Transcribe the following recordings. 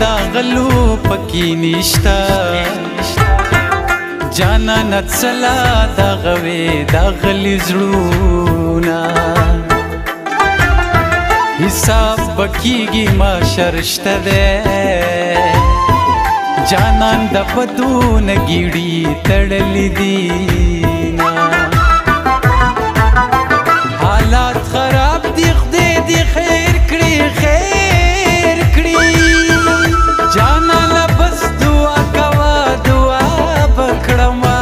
دا غلو پکی نشتا جانا نتسلا دا غوی دا غلی زړونا حساب بکیږي ما شرشته ده جانان د بدون گیړي تړلې دي حالات خراب دي خدای دې خیر کړي خیر کړي جانان بس دعا کوا دعا بکړما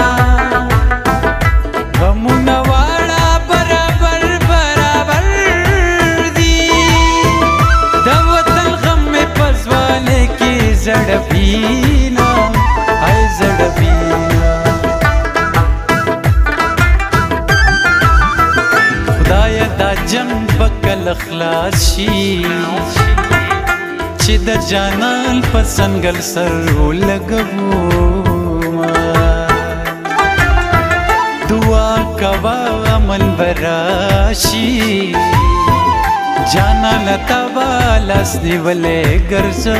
غمونه واړه برابر برابر دي د وطن غم مې پزواله کې زړبینا ای زړبینا خدای دا جنگ بکل خلاص شي چې د جانان په سنگل سر ولګو دعا کوا امن براشي جانان تبا لاس نیولې ګرځو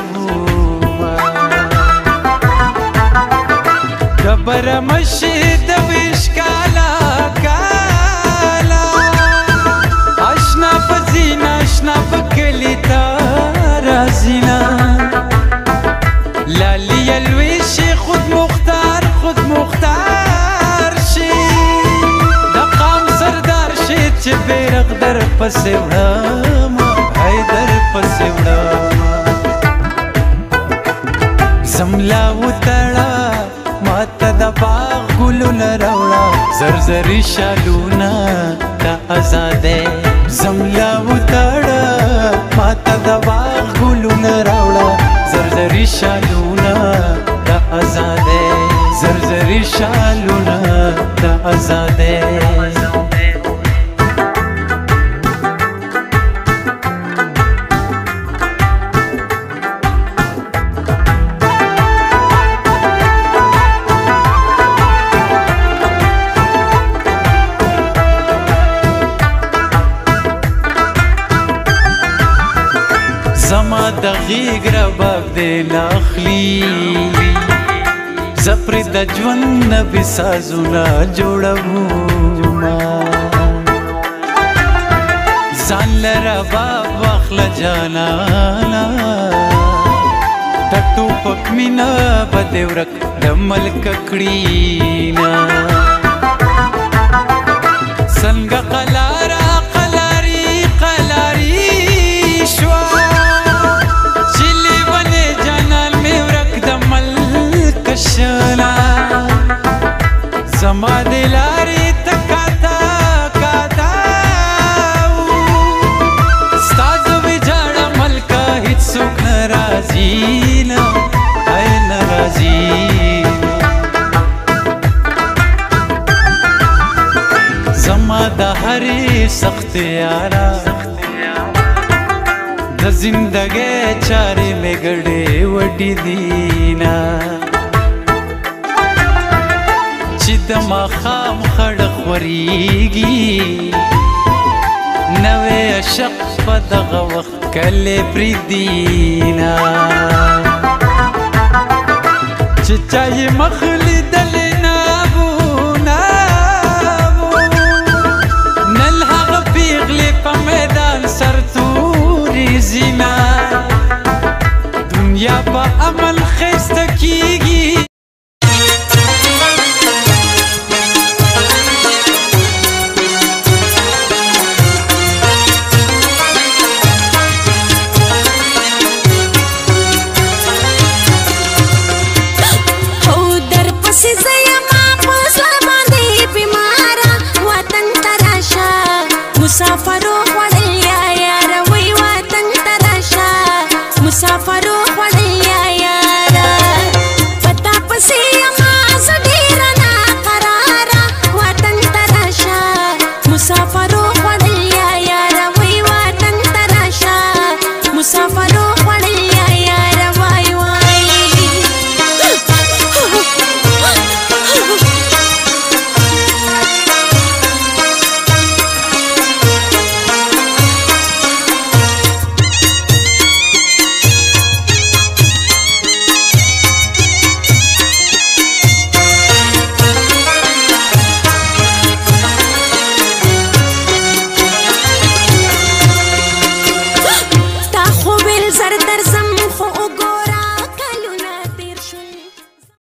خبر مشید وشکالا کالا اشنا پزینا اشنا پکلی تارازینا لالی الویشی خود مختار شی دقام سردار شی چه بیرق در پسی وڑاما ای در پسی وڑاما زملاو تڑا ماتا دا باغ گلونا روڑا زرزری شالونا دا ازادے زملاو تاڑا ماتا دا باغ گلونا روڑا زرزری شالونا دا ازادے زرزری شالونا دا ازادے زما د غیږ رباب دې ناخلی زپر د ژوند نبي سازونه جوړوما ځان له رباب واخله جانانا د ټوپک مینا به دې ورک د ملک کړینا څنګه قلاره قلاري قلاري شوا زما دلاری تکاتا کاتاو ستازو ویجاڑا ملکا هیچ سوک نرازینا ای نرازینا زما دا هری سخت یارا د زندگی چاری میں گڑے وٹی دینا چې د ماښام خړ خوریږي نوې عشق په دغه وخت کله پریدینا چې چا یې مخ لیدلی نابو نابو نن هغه پیغلې په میدان سرتوري زینا دنیا په عمل ښایسته کیږي